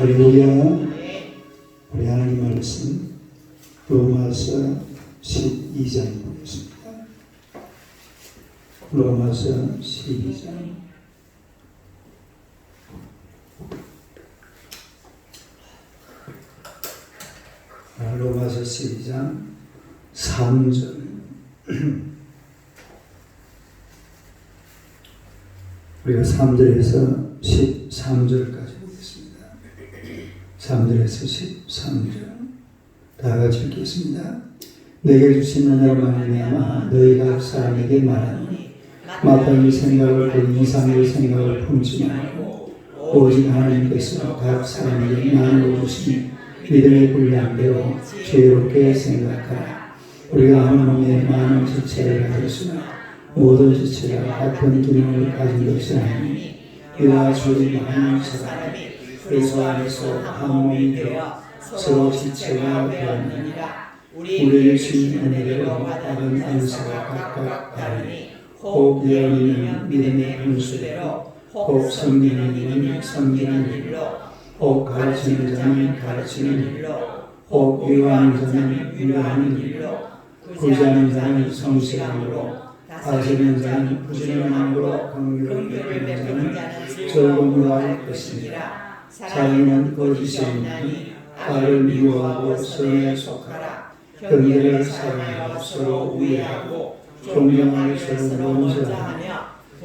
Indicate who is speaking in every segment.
Speaker 1: 할렐루야. 우리 하나님 말씀 로마서 12장 보겠습니다. 로마서 12장 로마서 12장 3절 우리가 3절에서 13절까지 보겠습니다. 3절에서 13절 다 같이 읽겠습니다. 내게 주신 은혜로 말미암아 너희가 각 사람에게 말하노니 마땅히 생각을 그 이상의 생각을 품지 말고 오직 하나님께서 각 사람에게 나누어 주신 믿음의 분량대로 지혜롭게 생각하라. 우리가 한 몸에 많은 지체를 가졌으나 모든 지체가 같은 기능을 가진 것이 아니니 이와 저희 많은 사람이 그리스도 안에서 한 몸이 되어 서로 지체가 되었느니라. 우리에게 주신 은혜대로 받은 은사가 각각 다르니 혹 예언이면 믿음의 분수대로 혹 섬기는 이는 섬기는 일로 혹 가르치는 자는 가르치는 일로 혹 위로하는 자는 위로하는 일로 구제하는 자는 성실함으로 다스리는 자는 부지런함으로 긍휼을 베푸는 자는 즐거움으로 할 것이니라. 사랑은 거짓이 없나니 악을 미워하고 선에 속하라. 형제를 사랑하고 서로 우애하고 존경하고 서로 용서하며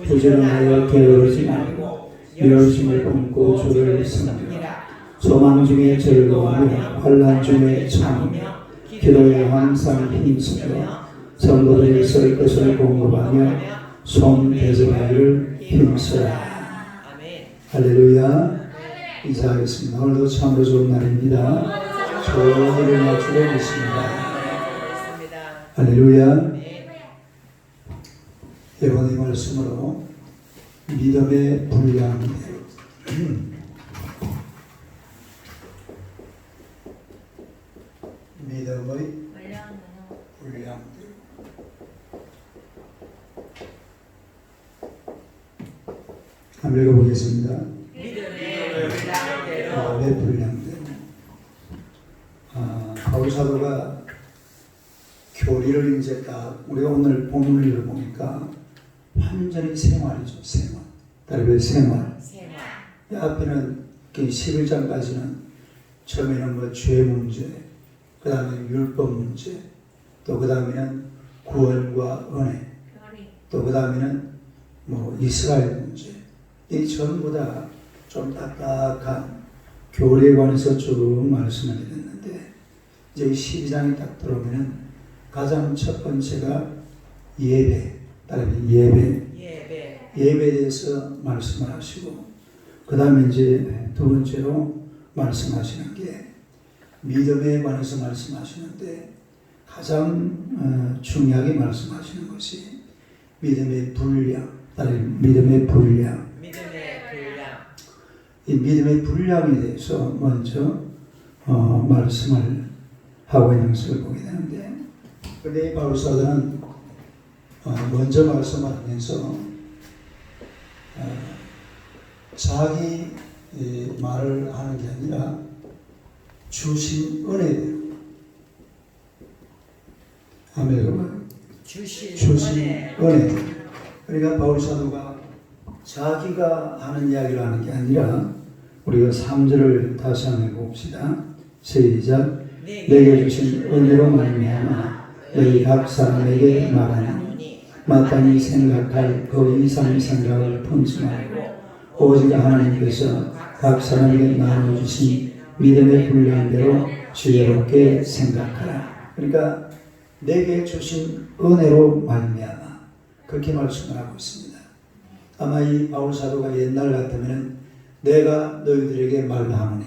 Speaker 1: 부지런하여 게으르지 말고 열심을 품고 주를 섬기라. 소망 중에 즐거워하며 환난 중에 참으며 기도에 항상 힘쓰며 성도들이 쓸 것을 공급하며 손대접하기를 힘써라. 할렐루야. 인사하겠습니다. 오늘도 참으로 좋은 날입니다. 저희를 맞추고 있습니다. 할렐루야. 여러분의 말씀으로 믿음의 분량대로 믿음의 분량대로 한번 읽어보겠습니다. 믿음의 분량대로 바울 사도가 교리를 이제 딱 우리가 오늘 본문을 읽어보니까 완전히 생활이죠. 생활. 다른 생활. 이 앞에는 11장까지는 처음에는 뭐 죄 문제, 그 다음에 율법 문제, 또 그 다음에는 구원과 은혜, 또 그 다음에는 뭐 이스라엘 문제. 이 전부 다 좀 딱딱한 교리에 관해서 쭉 말씀을 드렸는데 이제 12장에 딱 들어오면은 가장 첫 번째가 예배. 따라서 예배에 대해서 말씀을 하시고 그 다음에 이제 두 번째로 말씀하시는 게 믿음에 관해서 말씀하시는데 가장 중요하게 말씀하시는 것이 믿음의 분량. 따라서 믿음의 분량. 이 믿음의 분량에 대해서 먼저 말씀을 하고 있는 것을 보게 되는데 근데 이 바울 사도는 먼저 말씀하면서 자기 말을 하는 게 아니라 주신 은혜대로 아멘. 주신 은혜. 그러니까 바울 사도가 자기가 하는 이야기를 하는 게 아니라 우리가 3절을 다시 한번 봅시다. 시작. 내게 주신 은혜로 말미암아 너희 각 사람에게 말하니 마땅히 생각할 그 이상의 생각을 품지 말고 오직 하나님께서 각 사람에게 나눠주신 믿음의 분량대로 지혜롭게 생각하라. 그러니까 내게 주신 은혜로 말미암아 그렇게 말씀을 하고 있습니다. 아마 이 바울 사도가 옛날 같으면 내가 너희들에게 말하노니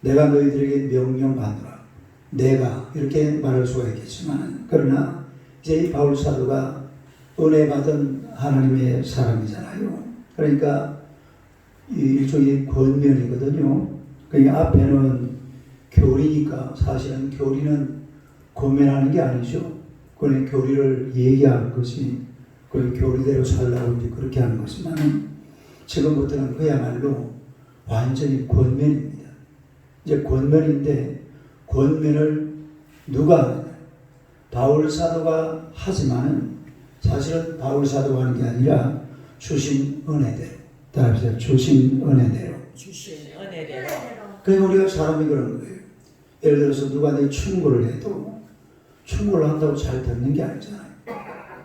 Speaker 1: 내가 너희들에게 명령하노라 내가 이렇게 말할 수가 있겠지만 그러나 이제 이 바울 사도가 은혜 받은 하나님의 사람이잖아요. 그러니까 일종의 권면이거든요. 그러니까 앞에는 교리니까 사실은 교리는 권면하는 게 아니죠. 그냥 교리를 얘기하는 것이 그 교리대로 살라고 이제 그렇게 하는 것이지만 지금부터는 그야말로 완전히 권면입니다. 이제 권면인데 권면을 누가 하느냐? 바울 사도가 하지만은 사실은 바울 사도가 하는 게 아니라 주신 은혜대로. 따라합시다. 주신 은혜대로.
Speaker 2: 주신 은혜대로.
Speaker 1: 그러니까 우리가 사람이 그런 거예요. 예를 들어서 누가 내 충고를 해도 충고를 한다고 잘 듣는 게 아니잖아요.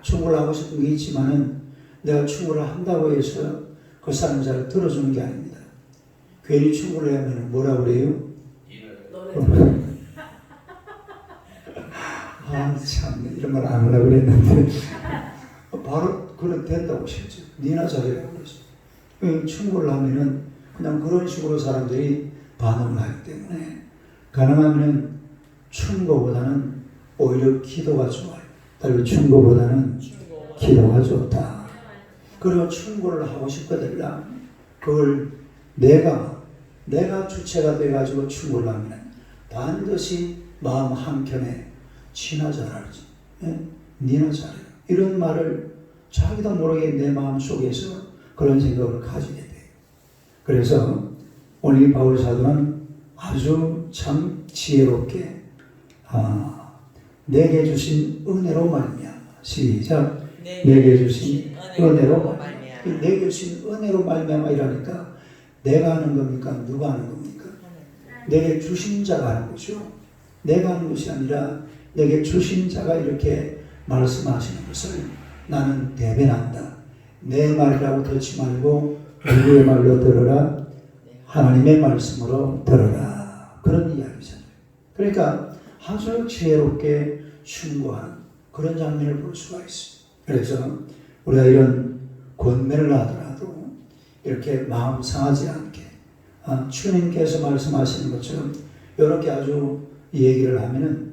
Speaker 1: 충고를 하고 싶은 게 있지만은 내가 충고를 한다고 해서 그 사람 잘 들어주는 게 아닙니다. 괜히 충고를 하면 뭐라고 그래요? 아, 참, 이런 말 안 하려고 그랬는데 바로 그런 된다고 실제 니나 잘해라고 그랬어요. 충고를 하면은 그냥 그런 식으로 사람들이 반응을 하기 때문에 가능하면 충고보다는 오히려 기도가 좋아요. 다른 충고보다는 기도가 좋다. 그리고 충고를 하고 싶거든요. 그걸 내가 주체가 돼가지고 충고를 하면 반드시 마음 한켠에 지나 잘하지. 니나 잘해. 이런 말을 자기도 모르게 내 마음 속에서 그런 생각을 가지게 돼요. 그래서 오늘 바울 사도는 아주 참 지혜롭게 내게 주신 은혜로 말미암아. 시작. 내게 주신 은혜로 말미암아. 내게 주신 은혜로 말미암아 이라니까 내가 하는 겁니까? 누가 하는 겁니까? 내게 주신 자가 하는 거죠. 내가 하는 것이 아니라 내게 주신 자가 이렇게 말씀하시는 것을 나는 대변한다. 내 말이라고 듣지 말고 누구의 말로 들어라? 하나님의 말씀으로 들어라. 그런 이야기잖아요. 그러니까 아주 지혜롭게 충고하는 그런 장면을 볼 수가 있어요. 그래서 우리가 이런 권면을 하더라도 이렇게 마음 상하지 않게 주님께서 말씀하시는 것처럼 이렇게 아주 얘기를 하면은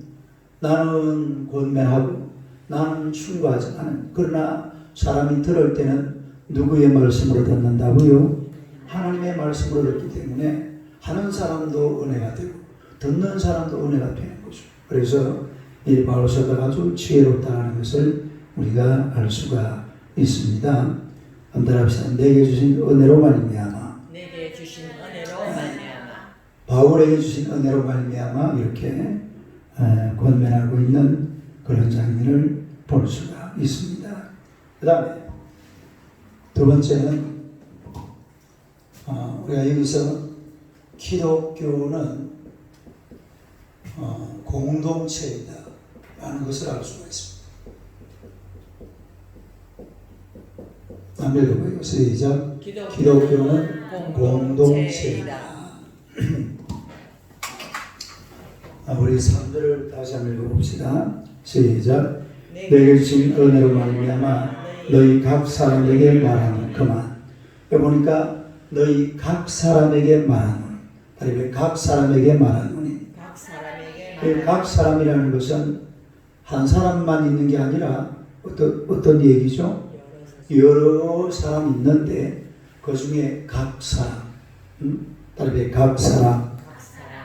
Speaker 1: 나는 권면하고 나는 충고하지만 그러나 사람이 들을 때는 누구의 말씀으로 듣는다고요? 하나님의 말씀으로 듣기 때문에 하는 사람도 은혜가 되고 듣는 사람도 은혜가 되는 거죠. 그래서 이 바울 사도가 아주 지혜롭다는 것을 우리가 알 수가 있습니다. 한달합시다. 내게 주신 은혜로 말미암아.
Speaker 2: 내게 주신 은혜로 말미암아.
Speaker 1: 바울에게 주신 은혜로 말미암아 이렇게 권면하고 있는 그런 장면을 볼 수가 있습니다. 그 다음에 두 번째는 우리가 여기서 기독교는 공동체이다 라는 것을 알 수가 있습니다. 한번 읽어봐요. 시작. 기독교는 공동체이다. 우리 3절을 다시 한번 읽어봅시다. 시작. 내게 주신 은혜로 말미암아 너희 각 사람에게 말하는 그만. 여기 보니까 너희 각 사람에게 말하는 다른 각 사람에게 말하노니 각 사람이라는 것은 한 사람만 있는 게 아니라 어떤 얘기죠? 여러 사람 있는데 그 중에 각 사람 다른 각 사람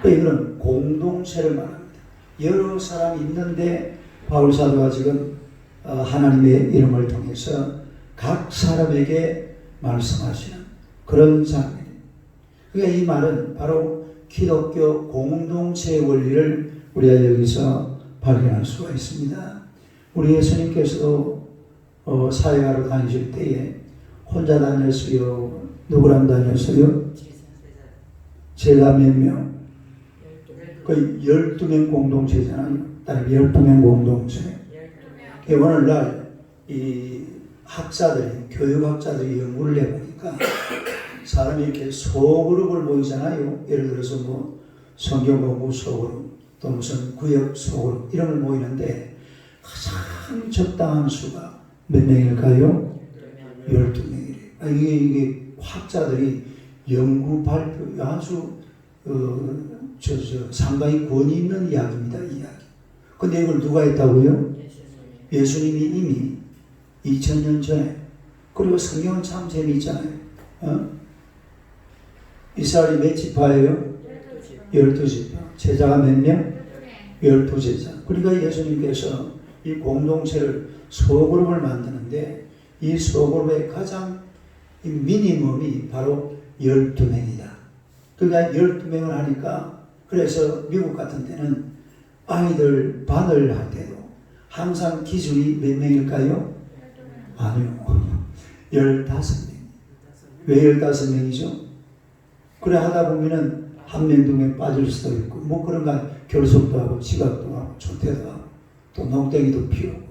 Speaker 1: 이거는 공동체를 말합니다. 여러 사람이 있는데 바울 사도가 지금 하나님의 이름을 통해서 각 사람에게 말씀하시는 그런 장면입니다. 그러니까 이 말은 바로 기독교 공동체의 원리를 우리가 여기서 발견할 수가 있습니다. 우리 예수님께서도 사역하러 다니실 때에 혼자 다녔어요? 누구랑 다녔어요? 제자 몇 명? 거의 12명 공동체잖아요. 따로 12명 공동체. 오늘날 이 학자들이, 교육학자들이 연구를 해보니까 사람이 이렇게 소그룹을 모이잖아요. 예를 들어서 뭐 성경 공부 소그룹, 또 무슨 구역 소그룹 이런 걸 모이는데 가장 적당한 수가 몇 명일까요? 12명이래요. 이게 학자들이 연구 발표 아주 상당히 권위 있는 이야기입니다. 이 이야기. 근데 이걸 누가 했다고요? 예수님이 이미 2000년 전에. 그리고 성경은 참 재미있잖아요. 이스라엘이 몇 지파예요? 12지파. 제자가 몇 명? 12제자. 그러니까 예수님께서 이 공동체를 소그룹을 만드는데 이 소그룹의 가장 미니멈이 바로 12명이다. 그러니까 12명을 하니까 그래서 미국 같은 데는 아이들 반을 할 때도 항상 기준이 몇 명일까요? 아니요. 15명. 왜 15명이죠? 그래 하다 보면은 한 명, 두 명 빠질 수도 있고, 뭐 그런가 결석도 하고, 지각도 하고, 조퇴도 하고, 또 농땡이도 피우고.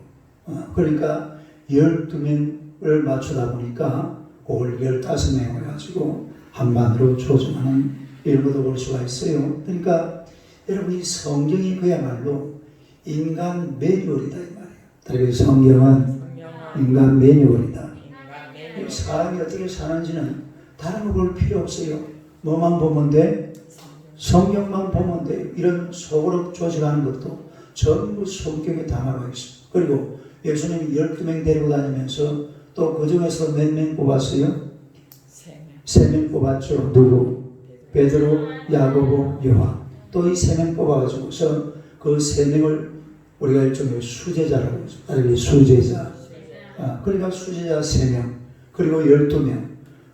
Speaker 1: 그러니까 12명을 맞추다 보니까 그걸 15명을 가지고 한반으로 조정하는 이런 것도 볼 수가 있어요. 그러니까 여러분 이 성경이 그야말로 인간 매뉴얼이다 이 말이에요. 그래서 성경은 인간 매뉴얼이다. 사람이 어떻게 사는지는 다른 거 볼 필요 없어요. 뭐만 보면 돼? 성경만 보면 돼. 이런 속으로 조직하는 것도 전부 성경에 담아가 있어요. 그리고 예수님이 12명 데리고 다니면서 또 그 중에서 몇 명 뽑았어요? 3명 뽑았죠. 누구? 베드로, 야고보, 요한. 또 이 3명 뽑아가지고서 그 3명을 우리가 일종의 수제자라고 하죠. 수제자. 그러니까 수제자 3명. 그리고 12명.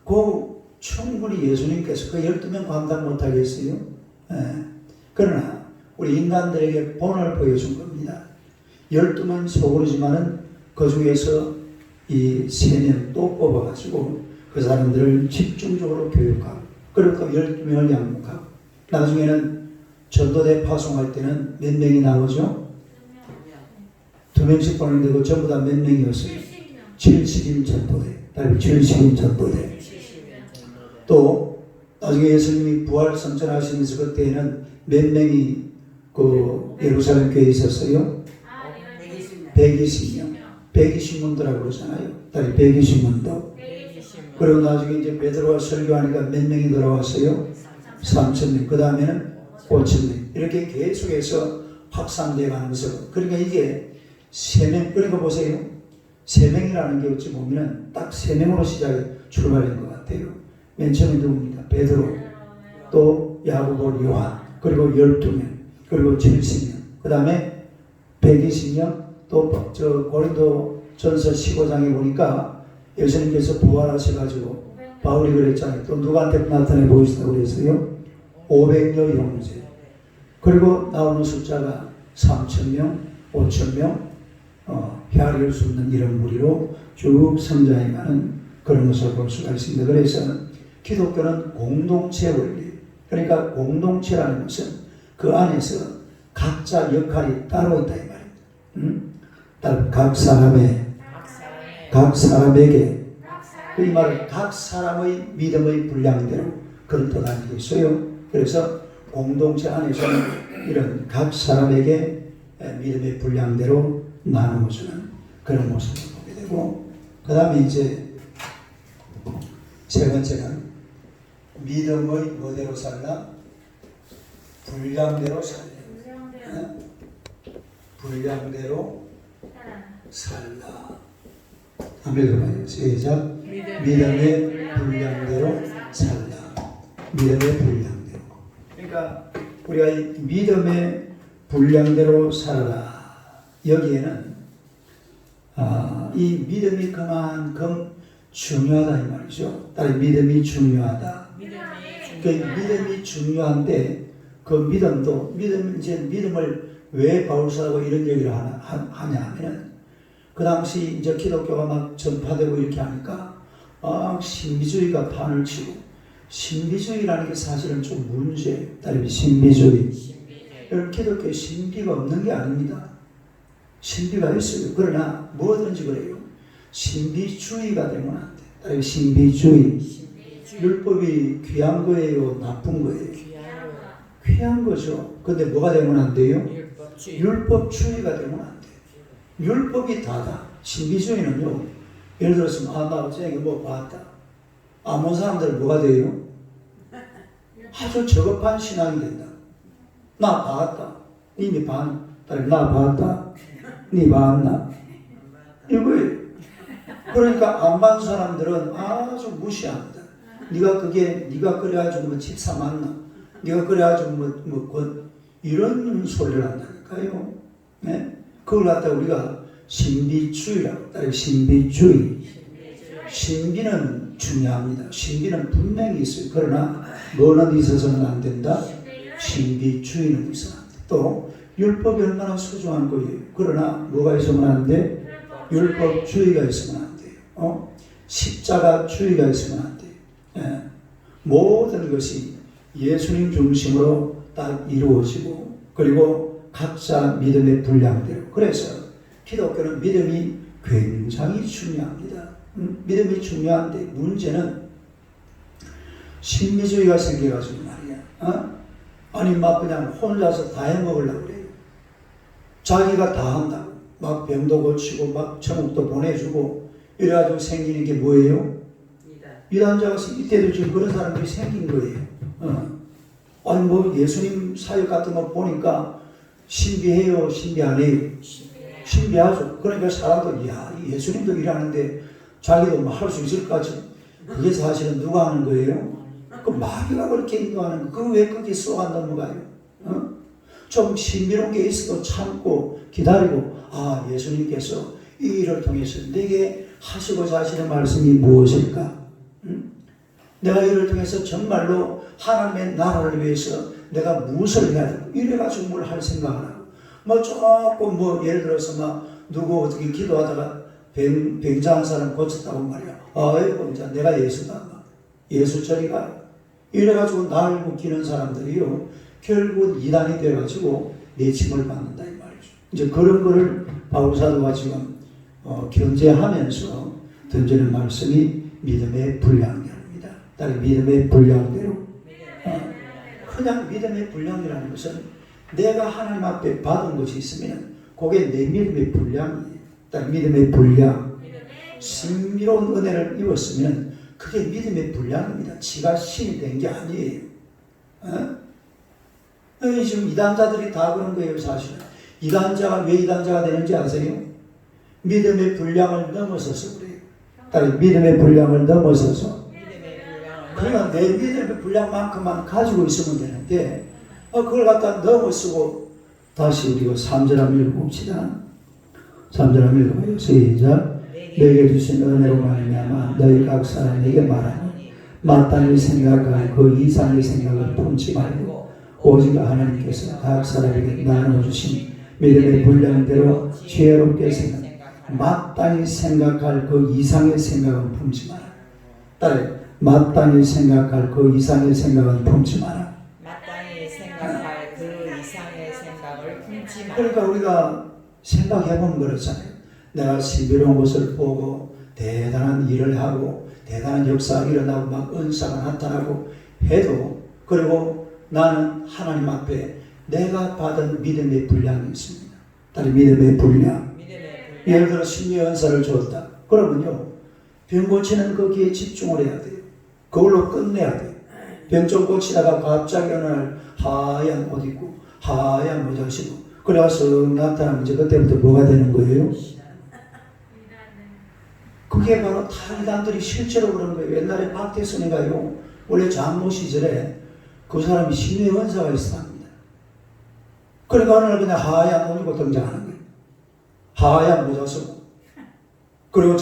Speaker 1: 그 충분히 예수님께서 그 12명 감당 못하겠어요? 그러나 우리 인간들에게 본을 보여준 겁니다. 12명 소그루지만은 그 중에서 이 3명 또 뽑아가지고 그 사람들을 집중적으로 교육하고 그리고 또 12명을 양육하고 나중에는 전도대 파송할 때는 몇 명이 나오죠? 2명씩 보는데 그 전부 다 몇 명이었어요? 70인 전도대. 70인 전도대. 또 나중에 예수님이 부활 선전하시면서 그때에는 몇 명이 그 예루살렘 교회에 있었어요? 120명. 120문도라고 그러잖아요. 120문도. 그리고 나중에 이제 베드로가 설교하니까 몇 명이 돌아왔어요? 3,000명. 그 다음에는 5,000명. 이렇게 계속해서 확산되어 가는 것을. 그러니까 이게 3명. 그러니까 보세요. 3명이라는 게 어찌 보면 딱 3명으로 출발한 것 같아요. 맨 처음에 누굽니까? 베드로, 또 야고보, 요한, 그리고 12명, 그리고 70명, 그 다음에 120명, 또 저 고린도 전서 15장에 보니까 예수님께서 부활하셔가지고 바울이 그랬잖아요. 또 누구한테 나타내 보이시다고 그랬어요? 500여 형제. 그리고 나오는 숫자가 3,000명, 5,000명, 헤아릴 수 없는 이런 무리로 쭉 성장해가는 그런 것을 볼 수가 있습니다. 그래서 기독교는 공동체 원리, 그러니까 공동체라는 것은 그 안에서 각자 역할이 따로 있다 이 말입니다. 각 사람에게 이 말은 각 사람의 믿음의 분량대로 그런 뜻 아니겠어요? 그래서 공동체 안에서는 이런 각 사람에게 믿음의 분량대로 나누어주는 그런 모습을 보게 되고, 그 다음에 이제 세 번째는 믿음의 뭐대로 살라? 분량대로 살라. 분량대로 살라. 한번 읽어봐요. 시작. 믿음의 분량대로 살라. 믿음의 분량대로. 그러니까 우리가 이 믿음의 분량대로 살아라. 여기에는 이 믿음이 그만큼 중요하다 이 말이죠. 따로 믿음이 중요하다. 그 믿음이 중요한데 그 믿음도 믿음을 왜 바울사하고 이런 얘기를 하냐 하면은 그 당시 이제 기독교가 막 전파되고 이렇게 하니까 신비주의가 판을 치고, 신비주의라는 게 사실은 좀 문제예요. 따르면 신비주의. 여러분 기독교에 신비가 없는 게 아닙니다. 신비가 있어요. 그러나 뭐든지 그래요. 신비주의가 되면 안 돼. 따르면 신비주의. 율법이 귀한 거예요? 나쁜 거예요? 귀한 거죠. 근데 뭐가 되면 안 돼요? 율법주의가 되면 안 돼요. 율법이 다다. 신비주의는요. 예를 들어서 나 어제 뭐 봤다. 모든 사람들은 뭐가 돼요? 아주 저급한 신앙이 된다. 나 봤다. 이미 나 봤다. 니 봤나? 이거예요. 그러니까 안 본 사람들은 아주 무시합니다. 네가 그래가지고 뭐 집사 맞나? 네가 그래가지고 이런 소리를 한다니까요. 네? 그걸 갖다 우리가 신비주의라고 따로 신비주의. 신비는 중요합니다. 신비는 분명히 있어요. 그러나 뭐는 있어서는 안 된다? 신비주의는 있어야 돼. 또 율법이 얼마나 소중한 거예요. 그러나 뭐가 있으면 안 돼? 율법주의가 있으면 안 돼요. 십자가주의가 있으면 안 돼요. 예. 모든 것이 예수님 중심으로 딱 이루어지고 그리고 각자 믿음의 분량대로. 그래서 기독교는 믿음이 굉장히 중요합니다. 믿음이 중요한데 문제는 신비주의가 생겨가지고 말이야. 아니 막 그냥 혼자서 다 해먹으려고 그래요. 자기가 다 한다고. 막 병도 고치고 막 천국도 보내주고 이래가지고 생기는 게 뭐예요? 이단자가 이때도 지금 그런 사람들이 생긴 거예요. 아니 뭐 예수님 사역 같은 거 보니까 신비해요? 신비 안 해요? 신비하죠. 그러니까 사람도 야 예수님도 일하는데 자기도 뭐 할 수 있을 것 같지. 그게 사실은 누가 하는 거예요? 그 마귀가 그렇게 인도하는 거. 그거 왜 거기에 쏘아 넘어가요? 좀 신비로운 게 있어도 참고 기다리고 아 예수님께서 이 일을 통해서 내게 하시고자 하시는 말씀이 무엇일까? 내가 이를 통해서 정말로 하나님의 나라를 위해서 내가 무엇을 해야 되고 이래가지고 뭘 할 생각을 하고 뭐 조금 뭐 예를 들어서 막 누구 어떻게 기도하다가 병자한 사람 고쳤다고 말이야. 아이고 이제 내가 예수다. 예수 저리 가. 이래가지고 나를 묶이는 사람들이요 결국 이단이 돼가지고 내침을 받는다 이 말이죠. 이제 그런 거를 바울사도가 지금 견제하면서 던지는 말씀이 믿음의 분량이랍니다. 따로 믿음의 분량대로. 그냥 믿음의 분량이라는 것은 내가 하나님 앞에 받은 것이 있으면 그게 내 믿음의 분량이에요. 따로 믿음의 분량. 신비로운 은혜를 입었으면 그게 믿음의 분량입니다. 지가 신이 된 게 아니에요. 지금 이단자들이 다 그런 거예요, 사실은. 이단자가 왜 이단자가 되는지 아세요? 믿음의 분량을 넘어서서 그래요. 따로 믿음의 분량을 넘어서서. 그러면 내 믿음의 분량만큼만 가지고 있으면 되는데, 그걸 갖다 넘어서고, 다시 우리가 3절 한번 읽어봅시다. 3절 한번 읽어봐요. 시작. 내게 주신 은혜로 말미암아 너희 각 사람에게 말하니 마땅히 생각할 그 이상의 생각을 품지 말고 오직 하나님께서 각 사람에게 나눠주신 믿음의 분량대로 지혜롭게 생각 마땅히 생각할 그 이상의 생각은 품지 마라. 따라 마땅히 생각할 그 이상의 생각은 품지 마라.
Speaker 2: 마땅히 생각할 그 이상의 생각을 품지 마라.
Speaker 1: 그러니까 우리가 생각해보면 그렇잖아요. 내가 신비로운 것을 보고 대단한 일을 하고 대단한 역사가 일어나고 막 은사가 나타나고 해도 그리고 나는 하나님 앞에 내가 받은 믿음의 분량이 있습니다. 다른 믿음의 분량. 예를 들어 심리 은사를 줬다. 그러면요 병 고치는 거기에 집중을 해야 돼요. 그걸로 끝내야 돼요. 병 좀 고치다가 갑자기 어느 날 하얀 옷 입고 하얀 모자 쓰고 그래서 나타나면 이제 그때부터 뭐가 되는 거예요? 그게 바로 탈이단들이 실제로 그런 거예요. 옛날에 박태선이가요 원래 장로 시절에 그 사람이 심리 은사가 있었답니다. 그러니까 어느 날 그냥 하얀 옷 입고 등장하는 거예요. 하얀 모자 쓰고 그리고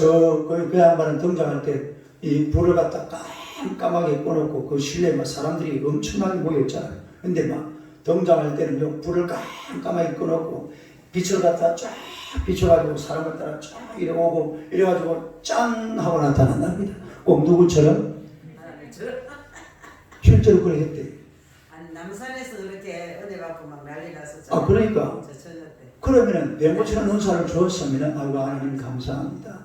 Speaker 1: 그 양반은 등장할 때 이 불을 갖다 깜깜하게 꺼놓고 그 실내에 사람들이 엄청나게 모였잖아요. 근데 막 등장할 때는 불을 깜깜하게 꺼놓고 빛을 갖다 쫙 비춰가지고 사람을 따라 쫙 이러고 이래가지고 짠 하고 나타난답니다. 꼭 누구처럼? 실제로 그래 했대요.
Speaker 3: 남산에서 그렇게 은혜 받고 막 난리 났었잖아요.
Speaker 1: 그러니까 그러면은 병 고치는 은사를 주었으면은 아이고 하나님 감사합니다.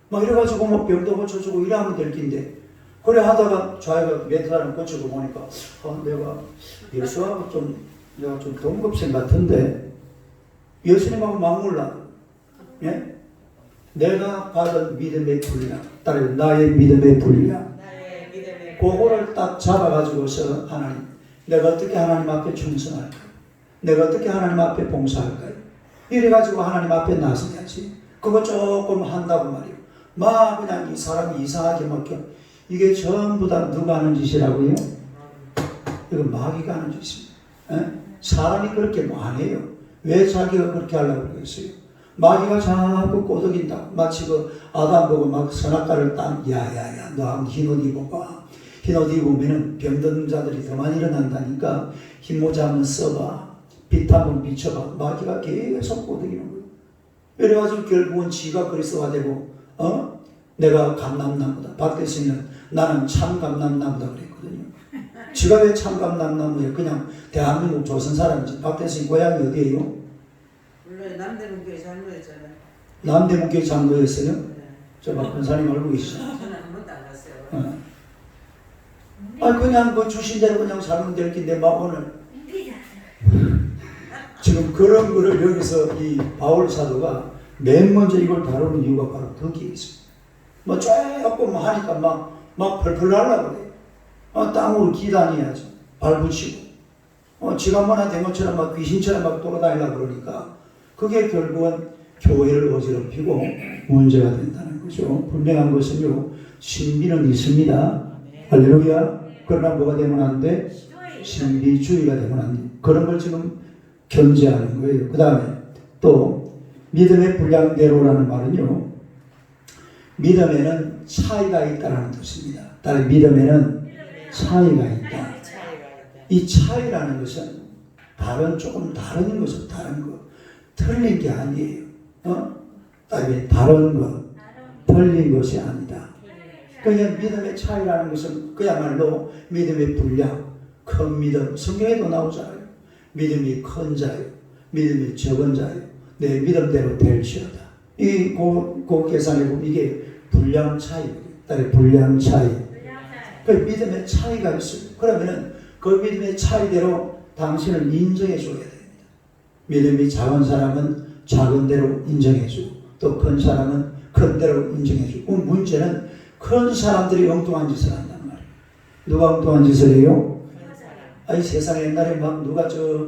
Speaker 1: 막 이래가지고 뭐 병도 고쳐주고 이러면 될 긴데 그래 하다가 자기가 몇 사람 고치고 보니까 내가 예수하고 내가 좀 동급생 같은데 예수님하고 맞물라. 예? 내가 받은 믿음의 분량, 따로 나의 믿음의 분량, 그거를 딱 잡아가지고서 하나님, 내가 어떻게 하나님 앞에 충성할까? 내가 어떻게 하나님 앞에 봉사할까요? 이래가지고 하나님 앞에 나서야지. 그거 조금 한다고 말이에요. 막 그냥 이 사람이 이상하게 먹혀. 이게 전부 다 누가 하는 짓이라고요? 이거 마귀가 하는 짓입니다. 예? 사람이 그렇게 뭐 안 해요. 왜 자기가 그렇게 하려고 그러겠어요? 마귀가 자꾸 꼬드긴다. 마치 그 아담 보고 막 선악과를 딱 야야야 너 한번 흰 옷 입어봐. 흰 옷 입으면 병든 자들이 더 많이 일어난다니까 흰 모자 한번 써봐. 빛 한번 비춰봐. 마귀가 계속 꼬드기는 거예요. 이래가지고 결국은 지가 그리스도가 되고 내가 감람나무다. 박대수는 나는 참 감람나무다 그랬거든요. 지가 왜 참 감람나무예요? 그냥 대한민국 조선 사람이지. 박대수 고향이 어디예요?
Speaker 3: 물론 남대문교회 장로였잖아요.
Speaker 1: 남대문교회 장로였어요?
Speaker 3: 네.
Speaker 1: 저 박근사님 알고 계시죠?
Speaker 3: 저는 한 번도 안 갔어요.
Speaker 1: 그냥 뭐 주신 대로 그냥 살면 될 텐데 막 오늘 지금 그런 거를 여기서 이 바울 사도가 맨 먼저 이걸 다루는 이유가 바로 거기에 있습니다. 뭐 조금 하니까 막 펄펄 날라 그래요. 땅으로 기다려야죠. 발붙이고. 지갑만한 된 것처럼 막 귀신처럼 막 돌아다니려고 그러니까 그게 결국은 교회를 어지럽히고 문제가 된다는 거죠. 분명한 것은요, 신비는 있습니다. 할렐루야. 그러나 뭐가 되면 안 돼? 신비주의가 되면 안 돼. 그런 걸 지금 견제하는 거예요. 그 다음에 또 믿음의 분량대로라는 말은요, 믿음에는 차이가 있다는 뜻입니다. 다른 믿음에는 차이가 있다. 이 차이라는 것은 조금 다른 것은 다른 거, 틀린 게 아니에요. 다른 것, 틀린 것이 아니다. 그냥 믿음의 차이라는 것은 그야말로 믿음의 분량, 큰 믿음, 성경에도 나오잖아요. 믿음이 큰 자요, 믿음이 적은 자요, 내 믿음대로 될지어다. 그 계산해 보면 이게 분량 차이거든요. 분량 차이. 그 믿음의 차이가 있어요. 그러면은 그 믿음의 차이대로 당신을 인정해 줘야 됩니다. 믿음이 작은 사람은 작은 대로 인정해 주고, 또 큰 사람은 큰 대로 인정해 주고. 문제는 큰 사람들이 엉뚱한 짓을 한단 말이에요. 누가 엉뚱한 짓을 해요? 아이 세상에 옛날에 막 누가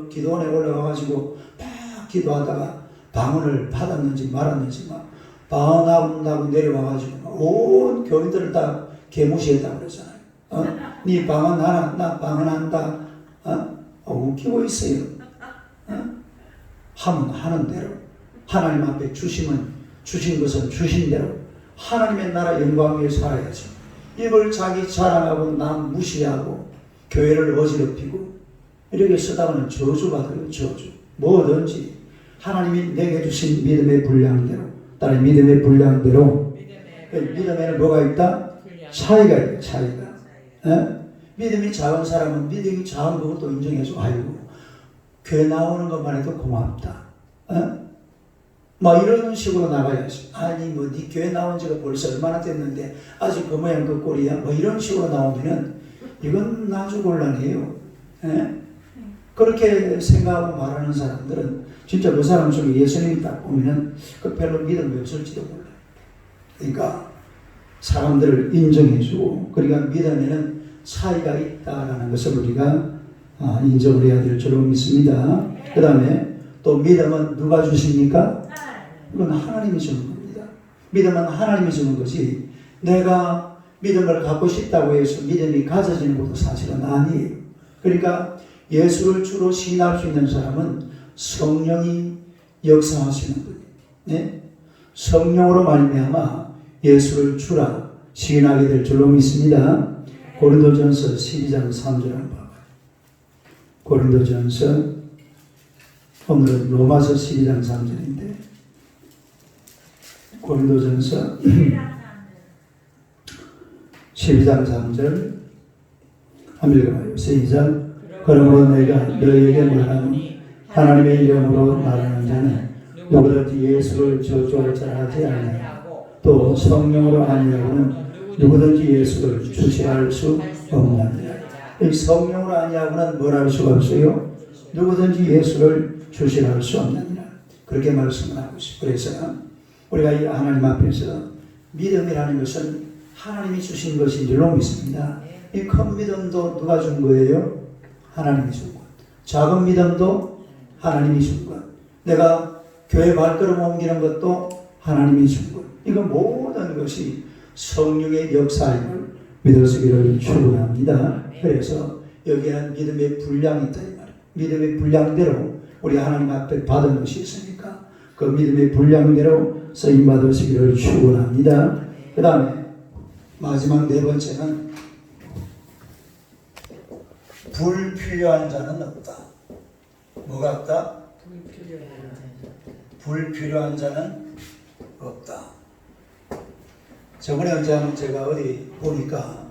Speaker 1: 기도원에 올라가가지고 막 기도하다가 방언을 받았는지 말았는지 막 방언한다고 내려와가지고 온 교인들을 다 개무시했다고 그러잖아요. 네 방언하나? 나 방언한다. 웃기고 있어요. 하면 하는 대로, 하나님 앞에 주신 것은 주신 대로 하나님의 나라 영광 위에 살아야죠. 이걸 자기 자랑하고 남 무시하고 교회를 어지럽히고 이렇게 쓰다가는 저주받아요. 저주. 뭐든지 하나님이 내게 주신 믿음의 분량대로, 다른 믿음의 분량대로. 믿음에는 뭐가 있다? 차이가 있다. 차이가. 믿음이 작은 사람은 믿음이 작은 것도 인정해서 아이고 교회 나오는 것만 해도 고맙다. 막 이런 식으로 나가야지. 아니 네 교회 나온 지가 벌써 얼마나 됐는데 아직 그 모양 그 꼴이야. 뭐 이런 식으로 나오면은 이건 아주 곤란해요. 그렇게 생각하고 말하는 사람들은 진짜 그 사람 속에 예수님이 딱 보면은 그 별로 믿음이 없을지도 몰라요. 그러니까 사람들을 인정해주고, 그러니까 믿음에는 차이가 있다라는 것을 우리가 인정을 해야 될 줄로 믿습니다. 그 다음에 또 믿음은 누가 주십니까? 이건 하나님이 주는 겁니다. 믿음은 하나님이 주는 것이 내가 믿음을 갖고 싶다고 해서 믿음이 가져지는 것도 사실은 아니에요. 그러니까 예수를 주로 시인할 수 있는 사람은 성령이 역사하시는 거예요. 네? 성령으로 말미암아 예수를 주라 시인하게 될 줄로 믿습니다. 고린도전서 12장 3절 한번 봐봐요. 고린도전서, 오늘은 로마서 12장 3절인데 고린도전서 12장 3절 한번 읽어봐요. 시작. 그러므로 내가 너희에게 말하노니 하나님의 이름으로 말하는 자는 누구든지 예수를 저주할 자라 하지 아니하고 또 성령으로 아니하고는 누구든지 예수를 주시할 수 없느니라. 이 성령으로 아니하고는 뭘 할 수가 없어요? 누구든지 예수를 주시할 수 없느니라. 그렇게 말씀을 하고 있어요. 그래서 우리가 이 하나님 앞에서 믿음이라는 것은 하나님이 주신 것인 줄로 믿습니다. 이 큰 믿음도 누가 준 거예요? 하나님이 준 것. 작은 믿음도 하나님이 준 것. 내가 교회 발걸음 옮기는 것도 하나님이 준 것. 이거 모든 것이 성령의 역사임을 믿으시기를 축원합니다. 그래서 여기에는 믿음의 분량이 있다 이 말이에요. 믿음의 분량대로 우리 하나님 앞에 받은 것이 있으니까 그 믿음의 분량대로 쓰임 받으시기를 축원합니다. 그 다음에 마지막 네 번째는 불필요한 자는 없다. 뭐가 없다?
Speaker 2: 불필요한
Speaker 1: 불필요한 자는 없다. 저번에 언제 한번 제가 어디 보니까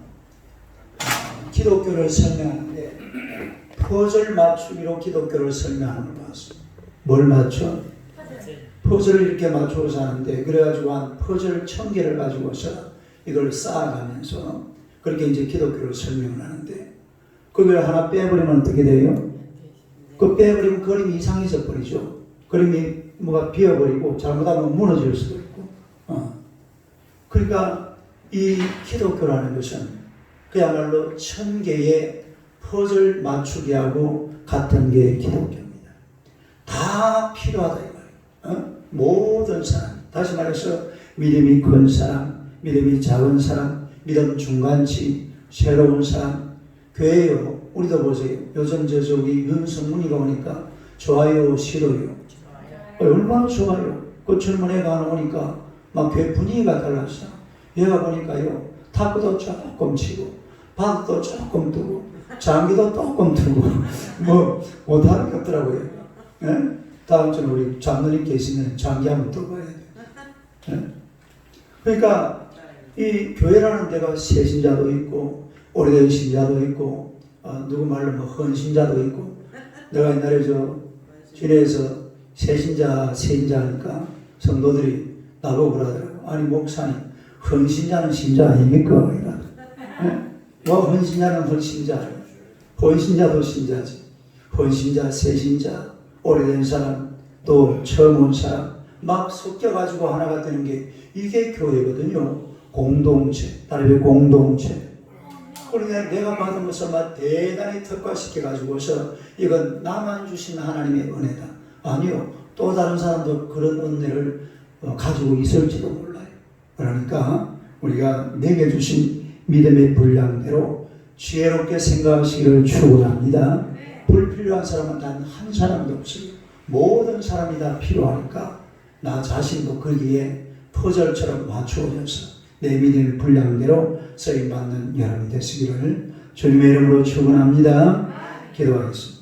Speaker 1: 기독교를 설명하는데 퍼즐 맞추기로 기독교를 설명하는 걸 봤어요. 뭘 맞춰? 퍼즐을 이렇게 맞추어서 하는데 그래가지고 한 퍼즐 1000개를 가지고서 이걸 쌓아가면서 그렇게 이제 기독교를 설명을 하는데 그걸 하나 빼버리면 어떻게 돼요? 그 빼버리면 그림이 이상해져 버리죠. 그림이 뭐가 비어버리고 잘못하면 무너질 수도 있고. 그러니까 이 기독교라는 것은 그야말로 1000개의 퍼즐 맞추기하고 같은 게 기독교입니다. 다 필요하다 이 말이에요. 모든 사람, 다시 말해서 믿음이 큰 사람, 믿음이 작은 사람, 믿음 중간치, 새로운 사람, 교회요. 우리도 보세요. 요즘 저기 윤성문이가 오니까 좋아요, 싫어요. 얼마나 좋아요. 그 젊은 애가 오니까 막 교회 분위기가 달랐어. 얘가 보니까요. 탁구도 조금 치고, 박도 조금 두고, 장기도 조금 두고, 뭐 다른 게 없더라고요. 예? 다음 주는 우리 장로님 계시면 장기 한번 떠봐야 돼요. 예? 그러니까 이 교회라는 데가 새 신자도 있고, 오래된 신자도 있고, 누구 말로 뭐 헌신자도 있고, 내가 옛날에 진해에서 새신자 하니까 성도들이 나보고 그러더라고. 아니 목사님, 헌신자는 신자 아닙니까? 뭐 헌신자는 헌신자, 헌신자도 신자지. 헌신자, 새신자, 오래된 사람, 또 처음 온 사람 막 섞여가지고 하나가 되는 게 이게 교회거든요. 공동체, 다른 공동체. 그러니까 내가 받은 것을 막 대단히 특화시켜가지고서 이건 나만 주신 하나님의 은혜다. 아니요. 또 다른 사람도 그런 은혜를 가지고 있을지도 몰라요. 그러니까 우리가 내게 주신 믿음의 분량대로 지혜롭게 생각하시기를 축원합니다. 불필요한 사람은 단 한 사람도 없어요. 모든 사람이 다 필요하니까 나 자신도 거기에 퍼즐처럼 맞추어져서 내 믿음의 분량대로 쓰임받는 여러분이 되시기를 주님의 이름으로 축원합니다. 기도하겠습니다.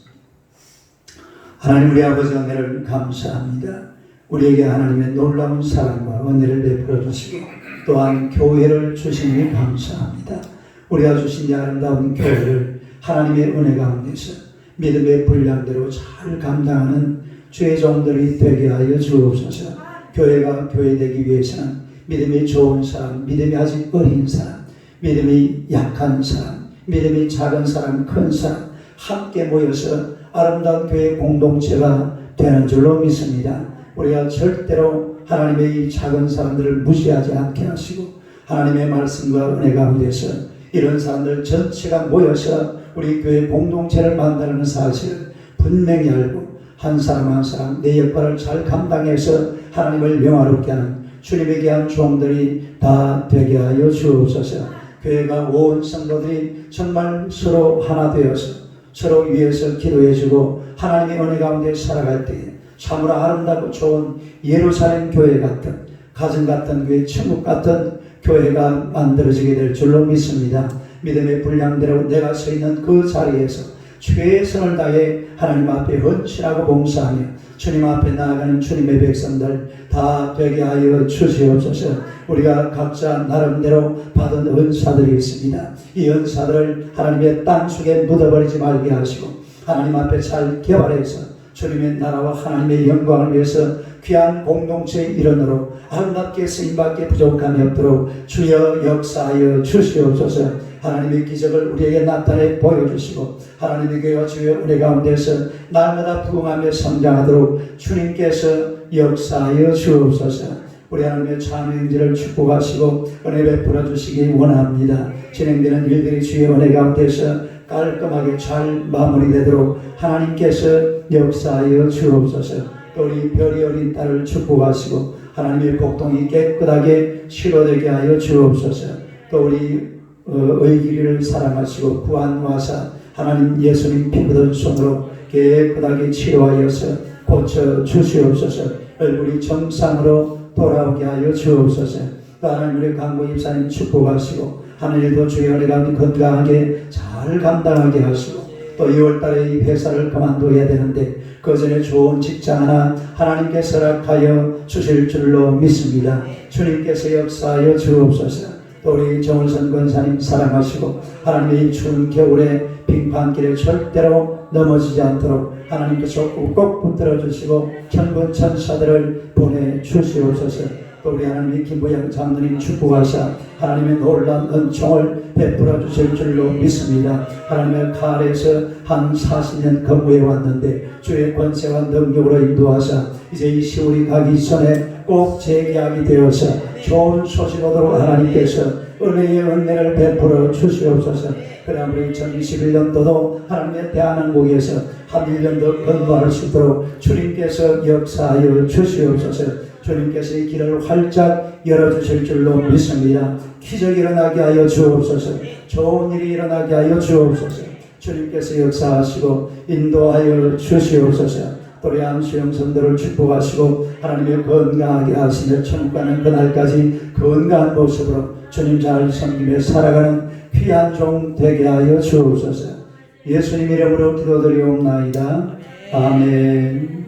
Speaker 1: 하나님 우리 아버지 은혜를 감사합니다. 우리에게 하나님의 놀라운 사랑과 은혜를 베풀어 주시고 또한 교회를 주시니 감사합니다. 우리가 주신 이 아름다운 교회를 하나님의 은혜 가운데서 믿음의 분량대로 잘 감당하는 주의 종들이 되게 하여 주옵소서. 교회가 교회되기 위해서는 믿음이 좋은 사람, 믿음이 아직 어린 사람, 믿음이 약한 사람, 믿음이 작은 사람, 큰 사람 함께 모여서 아름다운 교회 공동체가 되는 줄로 믿습니다. 우리가 절대로 하나님의 이 작은 사람들을 무시하지 않게 하시고 하나님의 말씀과 은혜 가운데서 이런 사람들 전체가 모여서 우리 교회 공동체를 만드는 사실을 분명히 알고 한 사람 한 사람 내 역할을 잘 감당해서 하나님을 영화롭게 하는 주님에게 귀한 종들이 다 되게 하여 주옵소서. 교회가 온 성도들이 정말 서로 하나 되어서 서로 위해서 기도해주고 하나님의 은혜 가운데 살아갈 때에 참으로 아름답고 좋은 예루살렘 교회 같은 가정 같은 교회, 천국 같은 교회가 만들어지게 될 줄로 믿습니다. 믿음의 분량대로 내가 서 있는 그 자리에서 최선을 다해 하나님 앞에 헌신하고 봉사하며 주님 앞에 나아가는 주님의 백성들 다 되게 하여 주시옵소서. 우리가 각자 나름대로 받은 은사들이 있습니다. 이 은사들을 하나님의 땅속에 묻어버리지 말게 하시고 하나님 앞에 잘 개발해서 주님의 나라와 하나님의 영광을 위해서 귀한 공동체의 일원으로 아름답게 쓰임받게 부족함이 없도록 주여 역사하여 주시옵소서. 하나님의 기적을 우리에게 나타내 보여주시고 하나님의 교회와 주의 은혜 가운데서 날마다 부흥하며 성장하도록 주님께서 역사하여 주옵소서. 우리 하나님의 참여행지를 축복하시고 은혜 베풀어 주시기 원합니다. 진행되는 일들이 주의 은혜 가운데서 깔끔하게 잘 마무리되도록 하나님께서 역사하여 주옵소서. 또 우리 별이 어린 딸을 축복하시고 하나님의 복동이 깨끗하게 치료되게 하여 주옵소서. 또 우리 의기를 사랑하시고 구한화사 하나님 예수님 피 묻은 손으로 깨끗하게 치료하여서 고쳐 주시옵소서. 얼굴이 정상으로 돌아오게 하여 주옵소서. 또 하나님 우리 강구 입사님 축복하시고 하늘에도 주의 은혜 가운데 건강하게 잘 감당하게 하시고 또 2월달에 이 회사를 그만둬야 되는데 그 전에 좋은 직장 하나 하나님께서 허락하여 주실 줄로 믿습니다. 주님께서 역사하여 주옵소서. 또 우리 정은선 권사님 사랑하시고 하나님의 이 추운 겨울에 빙판길에 절대로 넘어지지 않도록 하나님께서 꼭 붙들어 주시고 천군 천사들을 보내주시옵소서. 또 우리 하나님의 김부영 장로님 축복하사 하나님의 놀라운 은총을 베풀어 주실 줄로 믿습니다. 하나님의 칼에서 한 40년 근무해 왔는데 주의 권세와 능력으로 인도하사 이제 이 시월이 가기 전에 꼭 재계약이 되어서 좋은 소식 오도록 하나님께서 은혜의 은혜를 베풀어 주시옵소서. 그다음 우리 2021년도도 하나님의 대한항공에서 한 1년 더 근무할 수 있도록 주님께서 역사하여 주시옵소서. 주님께서 이 길을 활짝 열어주실 줄로 믿습니다. 기적이 일어나게 하여 주옵소서. 좋은 일이 일어나게 하여 주옵소서. 주님께서 역사하시고 인도하여 주시옵소서. 우리 안수영선들을 축복하시고 하나님의 건강하게 하시며 천국 가는 그날까지 건강한 모습으로 주님 잘 섬기며 살아가는 귀한 종 되게 하여 주옵소서. 예수님 이름으로 기도드리옵나이다. 아멘.